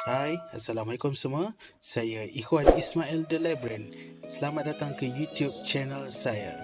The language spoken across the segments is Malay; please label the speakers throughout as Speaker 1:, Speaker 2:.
Speaker 1: Hai, Assalamualaikum semua. Saya Ikhwan Ismail The Labyrinth. Selamat datang ke YouTube channel saya.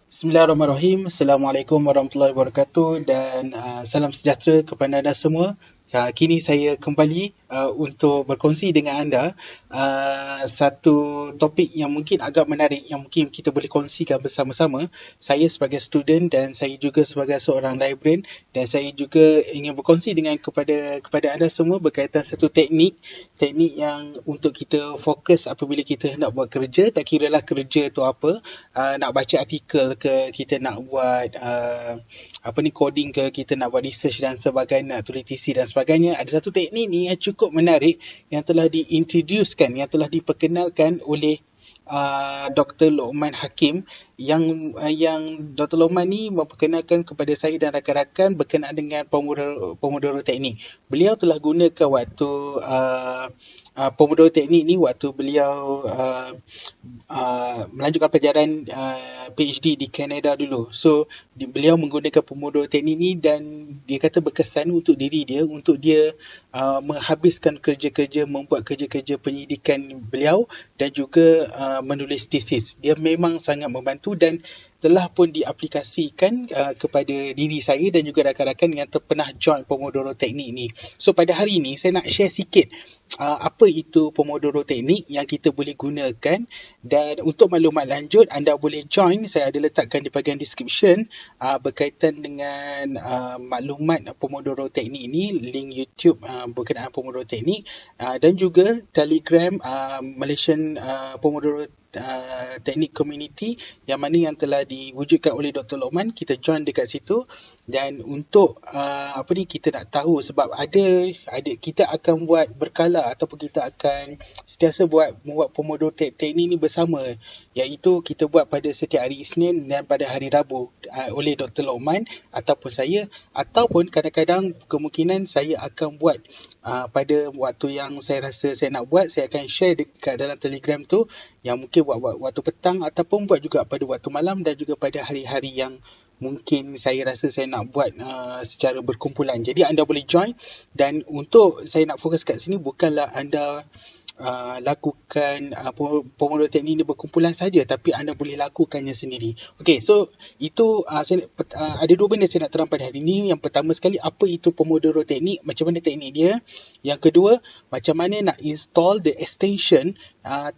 Speaker 1: Bismillahirrahmanirrahim. Assalamualaikum warahmatullahi wabarakatuh dan salam sejahtera kepada anda semua. Kini saya kembali untuk berkongsi dengan anda satu topik yang mungkin agak menarik yang mungkin kita boleh kongsikan bersama-sama. Saya sebagai student dan saya juga sebagai seorang librarian, dan saya juga ingin berkongsi dengan kepada anda semua berkaitan satu teknik yang untuk kita fokus apabila kita nak buat kerja, tak kiralah kerja tu apa, nak baca artikel ke, kita nak buat coding ke, kita nak buat research dan sebagainya, nak tulis thesis dan sebagainya. Ada satu teknik ni yang cukup menarik yang telah diintroducekan, yang telah diperkenalkan oleh Dr. Luqman Hakim, yang Dr. Luqman ni memperkenalkan kepada saya dan rakan-rakan berkenaan dengan Pomodoro teknik. Beliau telah gunakan waktu Pomodoro teknik ni waktu beliau melanjutkan pelajaran PhD di Canada dulu. So beliau menggunakan Pomodoro teknik ni dan dia kata berkesan untuk diri dia, untuk dia menghabiskan kerja-kerja, membuat kerja-kerja penyidikan beliau dan juga menulis tesis. Dia memang sangat membantu dan telah pun diaplikasikan kepada diri saya dan juga rakan-rakan yang pernah join Pomodoro teknik ni. So pada hari ini saya nak share sikit apa itu Pomodoro teknik yang kita boleh gunakan, dan untuk maklumat lanjut anda boleh join, saya ada letakkan di bahagian description berkaitan dengan maklumat Pomodoro teknik ni, link YouTube berkenaan Pomodoro teknik dan juga Telegram Malaysian Pomodoro teknik community yang mana yang telah diwujudkan oleh Dr. Luqman. Kita join dekat situ, dan untuk kita nak tahu, sebab ada kita akan buat berkala ataupun kita akan sentiasa membuat Pomodoro teknik ni bersama, iaitu kita buat pada setiap hari Isnin dan pada hari Rabu oleh Dr. Luqman ataupun saya, ataupun kadang-kadang kemungkinan saya akan buat pada waktu yang saya rasa saya nak buat. Saya akan share dekat dalam Telegram tu, yang mungkin buat waktu petang ataupun buat juga pada waktu malam dan juga pada hari-hari yang mungkin saya rasa saya nak buat secara berkumpulan. Jadi anda boleh join, dan untuk saya nak fokus kat sini bukanlah anda lakukan Pomodoro teknik ni berkumpulan saja, tapi anda boleh lakukannya sendiri. Okey, so itu ada dua benda saya nak terang pada hari ini. Yang pertama sekali, apa itu Pomodoro teknik, macam mana teknik dia. Yang kedua, macam mana nak install the extension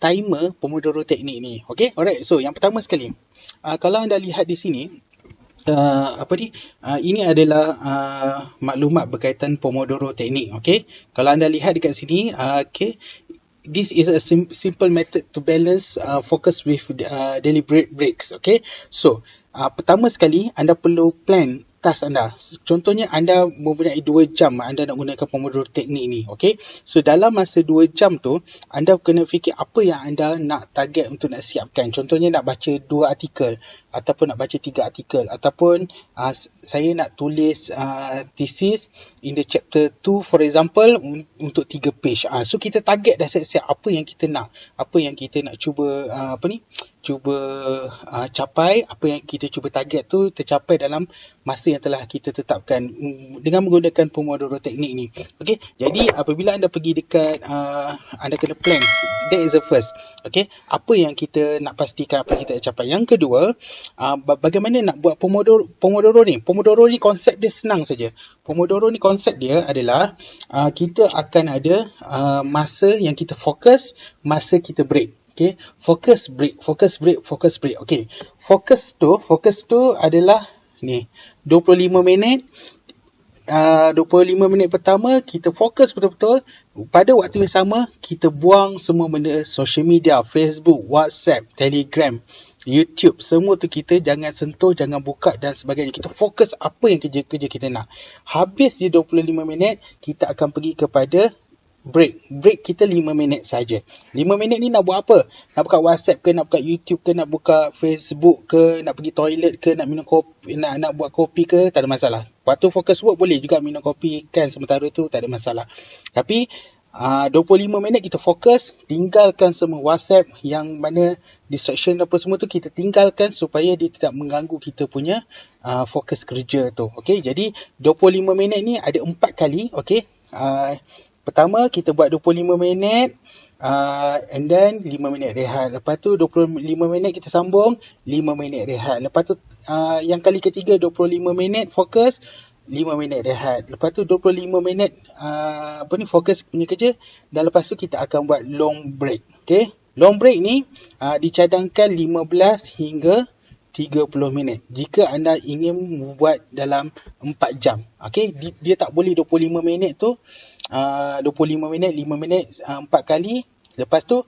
Speaker 1: timer Pomodoro teknik ni. Okey, alright. So yang pertama sekali, kalau anda lihat di sini, ini adalah maklumat berkaitan Pomodoro teknik. Okey, kalau anda lihat dekat sini, this is a simple method to balance focus with deliberate breaks. Okay, so pertama sekali anda perlu plan task anda. Contohnya anda mempunyai 2 jam anda nak gunakan Pomodoro teknik ni. Okay, so dalam masa 2 jam tu anda kena fikir apa yang anda nak target untuk nak siapkan. Contohnya nak baca 2 artikel ataupun nak baca 3 artikel, ataupun saya nak tulis thesis in the chapter 2 for example untuk 3 page. So kita target dah siap-siap apa yang kita nak, apa yang kita nak cuba capai, apa yang kita cuba target tu tercapai dalam masa yang telah kita tetapkan dengan menggunakan Pomodoro teknik ni. Okey, jadi apabila anda pergi dekat anda kena plan. That is the first. Okey, apa yang kita nak pastikan, apa yang kita nak capai. Yang kedua, bagaimana nak buat Pomodoro ni. Pomodoro ni konsep dia senang saja. Pomodoro ni konsep dia adalah kita akan ada masa yang kita fokus, masa kita break. Okay, focus break. Okay, fokus tu adalah ni 25 minit. 25 minit pertama kita fokus betul-betul. Pada waktu yang sama kita buang semua benda social media, Facebook, WhatsApp, Telegram, YouTube, semua tu kita jangan sentuh, jangan buka dan sebagainya. Kita fokus apa yang kerja kita nak. Habis dia 25 minit, kita akan pergi kepada break kita 5 minit saja. 5 minit ni nak buat apa? Nak buka WhatsApp ke, nak buka YouTube ke, nak buka Facebook ke, nak pergi toilet ke, nak minum kopi, nak buat kopi ke, tak ada masalah. Waktu fokus work boleh juga minum kopi kan, sementara tu tak ada masalah. Tapi 25 minit kita fokus, tinggalkan semua WhatsApp yang mana distraction apa semua tu kita tinggalkan supaya dia tidak mengganggu kita punya fokus kerja tu. Okey, jadi 25 minit ni ada 4 kali. Okey, pertama kita buat 25 minit, and then 5 minit rehat. Lepas tu 25 minit kita sambung, 5 minit rehat. Lepas tu yang kali ketiga 25 minit fokus, 5 minit rehat. Lepas tu 25 minit fokus punya kerja, dan lepas tu kita akan buat long break. Okey, long break ni dicadangkan 15 hingga 30 minit jika anda ingin buat dalam 4 jam. Okey, dia tak boleh 25 minit tu 25 minit 5 minit 4 kali, lepas tu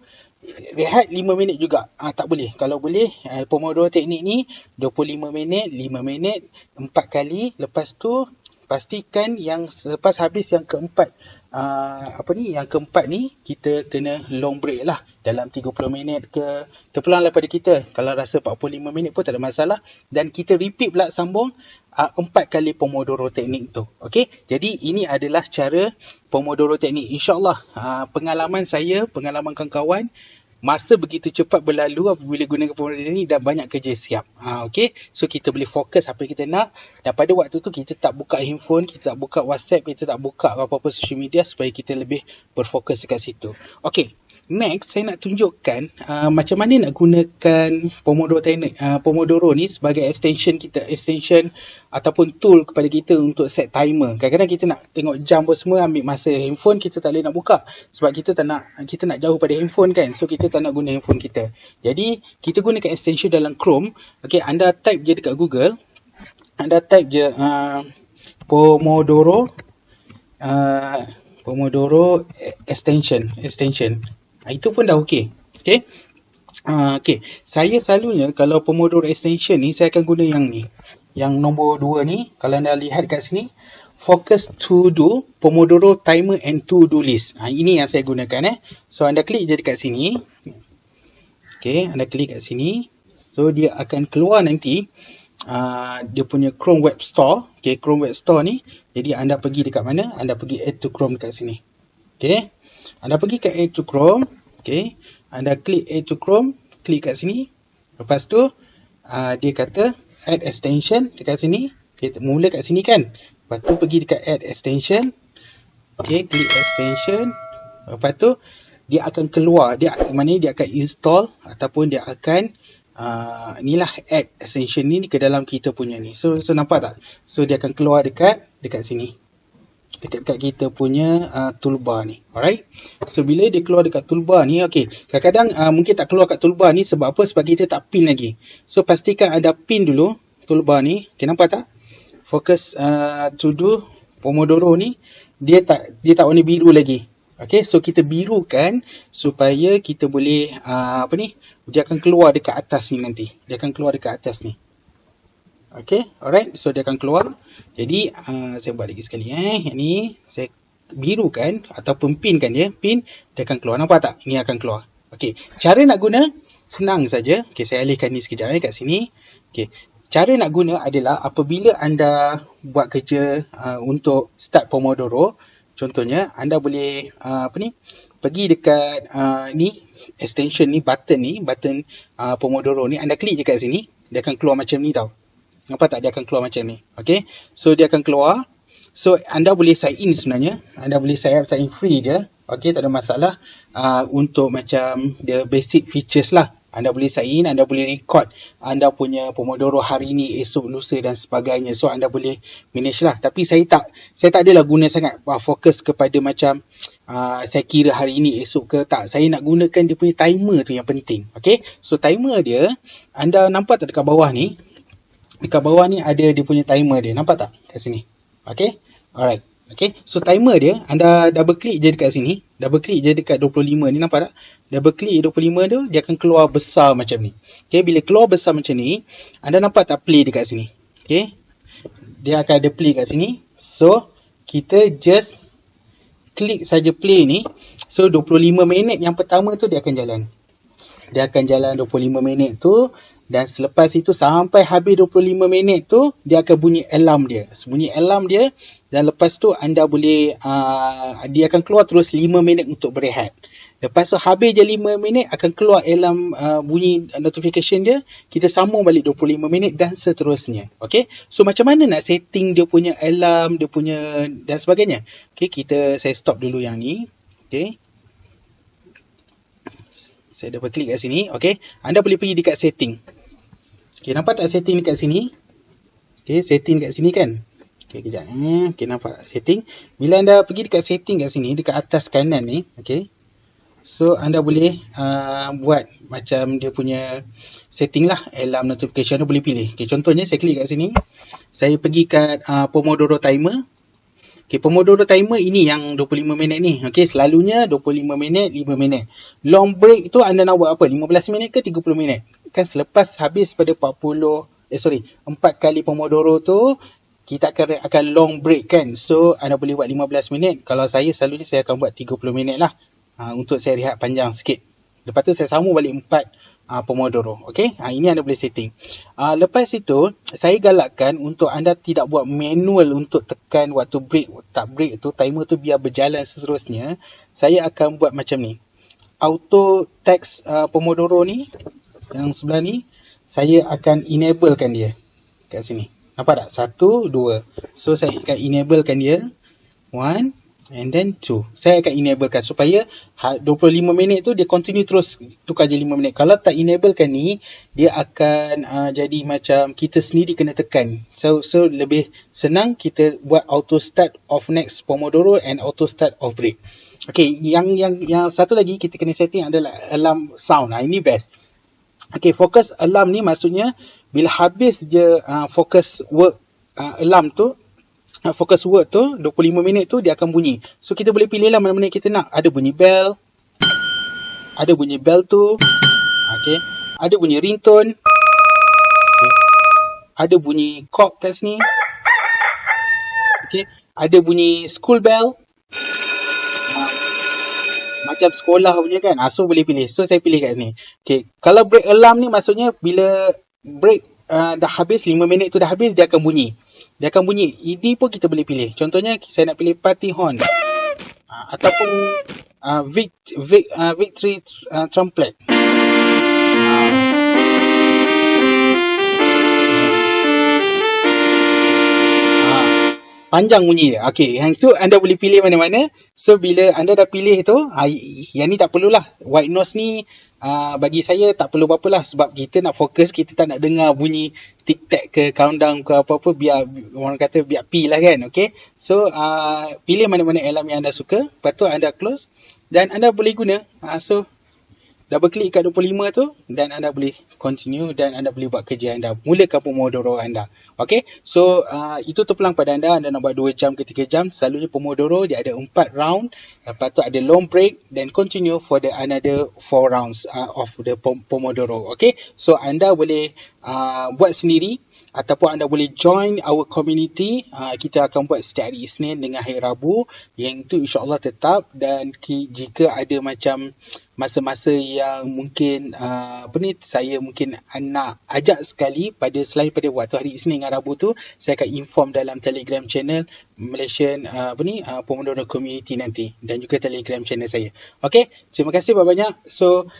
Speaker 1: rehat 5 minit juga. Tak boleh. Kalau boleh, Pomodoro teknik ni 25 minit 5 minit 4 kali, lepas tu pastikan yang selepas habis yang keempat yang keempat ni kita kena long break lah dalam 30 minit ke, terpulang daripada kita. Kalau rasa 45 minit pun tak ada masalah, dan kita repeat pula sambung 4 kali Pomodoro teknik tu. Okey, jadi ini adalah cara Pomodoro teknik. InsyaAllah pengalaman saya, pengalaman kawan-kawan, masa begitu cepat berlalu apabila gunakan Pomodoro teknik dan banyak kerja siap. Okey, so kita boleh fokus apa kita nak, dan pada waktu tu kita tak buka handphone, kita tak buka WhatsApp, kita tak buka apa-apa social media supaya kita lebih berfokus dekat situ. Okey, next saya nak tunjukkan macam mana nak gunakan Pomodoro teknik, Pomodoro ni sebagai extension ataupun tool kepada kita untuk set timer. Kadang-kadang kita nak tengok jam apa semua, ambil masa handphone kita tak boleh nak buka sebab kita nak jauh pada handphone kan. So kita tak nak guna handphone kita. Jadi kita gunakan extension dalam Chrome. Okey, anda type je dekat Google. Anda type je Pomodoro extension. Itu pun dah okey. Okey. Okey, saya selalunya kalau Pomodoro extension ni saya akan guna yang ni. Yang nombor 2 ni, kalau anda lihat kat sini, Focus to do Pomodoro timer and to do list. Ini yang saya gunakan So anda klik je dekat sini. Okey, anda klik kat sini. So dia akan keluar nanti dia punya Chrome Web Store. Okey, Chrome Web Store ni. Jadi anda pergi dekat mana? Anda pergi add to Chrome dekat sini. Okey. Anda pergi ke add to Chrome. Okey. Anda klik add to Chrome, klik kat sini. Lepas tu dia kata add extension dekat sini. Kita mula kat sini kan. Lepas tu pergi dekat add extension. Okey, klik extension. Lepas tu dia akan keluar, maknanya dia akan install ataupun dia akan inilah add extension ni ke dalam kita punya ni. So nampak tak? So dia akan keluar dekat sini. Dekat kita punya toolbar ni. Alright. So bila dia keluar dekat toolbar ni, okey. Kadang-kadang mungkin tak keluar kat toolbar ni sebab apa? Sebab kita tak pin lagi. So pastikan ada pin dulu toolbar ni. Okey, nampak tak? Focus to do Pomodoro ni dia tak warna biru lagi. Okey, so kita birukan supaya kita boleh dia akan keluar dekat atas ni nanti. Dia akan keluar dekat atas ni. Okey, alright. So dia akan keluar. Jadi saya buat lagi sekali Yang ni saya birukan ataupun pinkan dia. Pin, dia akan keluar. Nampak tak? Ini akan keluar. Okey, cara nak guna senang saja. Okey, saya alihkan ni sekejap kat sini. Okey. Cara nak guna adalah apabila anda buat kerja untuk start Pomodoro, contohnya anda boleh pergi dekat ni extension ni, button Pomodoro ni, anda klik je kat sini, dia akan keluar macam ni tau. Nampak tak? Dia akan keluar macam ni. Okay, so dia akan keluar. So anda boleh sign in sebenarnya, anda boleh sign in free je. Okay, tak ada masalah. Untuk macam the basic features lah, anda boleh sign in, anda boleh record anda punya Pomodoro hari ni, esok, lusa dan sebagainya. So anda boleh manage lah. Tapi saya tak adalah guna sangat fokus kepada macam saya kira hari ni, esok ke tak. Saya nak gunakan dia punya timer tu yang penting. Okay, so timer dia, anda nampak tak dekat bawah ni? Dekat bawah ni ada dia punya timer dia. Nampak tak? Kat sini. Okay, alright. Okay, so timer dia, anda double klik je dekat sini. Double klik je dekat 25 ni, nampak tak? Double klik 25 tu, dia akan keluar besar macam ni. Okay, bila keluar besar macam ni, anda nampak tak play dekat sini? Okay, dia akan ada play kat sini. So, kita just klik saja play ni. So, 25 minit yang pertama tu dia akan jalan. Dia akan jalan 25 minit tu. Dan selepas itu sampai habis 25 minit tu, dia akan bunyi alarm dia. Bunyi alarm dia, dan lepas tu anda boleh, dia akan keluar terus 5 minit untuk berehat. Lepas tu habis je 5 minit, akan keluar alarm, bunyi notification dia. Kita sambung balik 25 minit dan seterusnya. Okay, so macam mana nak setting dia punya alarm, dia punya dan sebagainya. Okay, saya stop dulu yang ni. Okay, saya dapat klik kat sini. Okay, anda boleh pergi dekat setting. Okay, nampak tak setting dekat sini? Okay, setting dekat sini kan? Okay, kejap. Okay, nampak setting. Bila anda pergi dekat setting kat sini, dekat atas kanan ni. Okay, so anda boleh buat macam dia punya setting lah. Alarm notification anda boleh pilih. Okay, contohnya saya klik kat sini. Saya pergi kat Pomodoro timer. Okay, Pomodoro timer ini yang 25 minit ni. Okay, selalunya 25 minit, 5 minit. Long break tu anda nak buat apa? 15 minit ke 30 minit? Kan selepas habis pada 4 kali Pomodoro tu, kita akan long break kan. So, anda boleh buat 15 minit. Kalau selalunya saya akan buat 30 minit lah. Untuk saya rehat panjang sikit. Lepas tu saya sambung balik 4 Pomodoro. Okay, ini anda boleh setting. Lepas itu, saya galakkan untuk anda tidak buat manual untuk tekan waktu break. Tak break tu, timer tu biar berjalan seterusnya. Saya akan buat macam ni. Auto text Pomodoro ni, yang sebelah ni, saya akan enablekan dia kat sini. Nampak tak? 1, 2. So, saya akan enablekan dia. 1 and then 2. Saya akan enablekan supaya 25 minit tu dia continue terus tukar je 5 minit. Kalau tak enablekan ni, dia akan jadi macam kita sendiri kena tekan. So lebih senang kita buat auto start of next Pomodoro and auto start of break. Okay, yang satu lagi kita kena setting adalah alarm sound. Ini best. Okay, focus alarm ni maksudnya bila habis je focus work alarm tu, focus work tu 25 minit tu dia akan bunyi. So kita boleh pilih lah mana-mana kita nak. Ada bunyi bell, ada bunyi bell tu, okay, ada bunyi ringtone, okay, ada bunyi clock kat sini, okay, ada bunyi school bell, macam sekolah punya kan. So boleh pilih. So saya pilih kat sini. Okay, kalau break alarm ni maksudnya bila break dah habis, 5 minit tu dah habis, dia akan bunyi. Dia akan bunyi. Ini pun kita boleh pilih. Contohnya saya nak pilih party horn, ataupun victory trumpet. Panjang bunyi dia. Okay, yang tu anda boleh pilih mana-mana. So, bila anda dah pilih tu, yang ni tak perlulah. White noise ni, bagi saya tak perlu apa-apalah. Sebab kita nak fokus, kita tak nak dengar bunyi tic-tac ke countdown ke apa-apa. Biar, orang kata, biar pi lah kan. Okay. So, pilih mana-mana alarm yang anda suka. Lepas tu anda close. Dan anda boleh guna. So, double klik kat 25 tu dan anda boleh continue dan anda boleh buat kerja anda. Mulakan Pomodoro anda. Okay. So, itu terpulang pada anda. Anda nak buat 2 jam ke 3 jam. Selalunya Pomodoro dia ada 4 round. Lepas tu ada long break dan continue for the another 4 rounds of the Pomodoro. Okay. So, anda boleh buat sendiri ataupun anda boleh join our community. Kita akan buat setiap hari Isnin dengan hari Rabu. Yang itu insyaAllah tetap. Dan jika ada macam masa-masa yang mungkin saya mungkin nak ajak sekali selain pada waktu hari Isnin dengan Rabu tu, saya akan inform dalam Telegram channel Malaysian Pomodoro Community nanti dan juga Telegram channel saya. Okey, terima kasih banyak. So,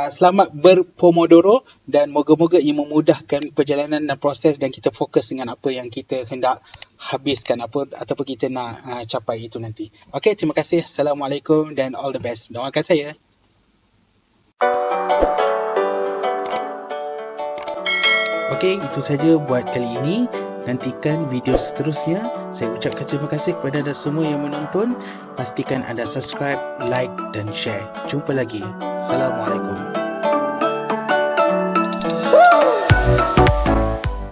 Speaker 1: selamat berpomodoro dan moga-moga ia memudahkan perjalanan dan proses dan kita fokus dengan apa yang kita hendak habiskan ataupun kita nak capai itu nanti. Okey, terima kasih. Assalamualaikum dan all the best. Doakan saya. Okey, itu saja buat kali ini. Nantikan video seterusnya. Saya ucapkan terima kasih kepada anda semua yang menonton. Pastikan anda subscribe, like dan share. Jumpa lagi. Assalamualaikum.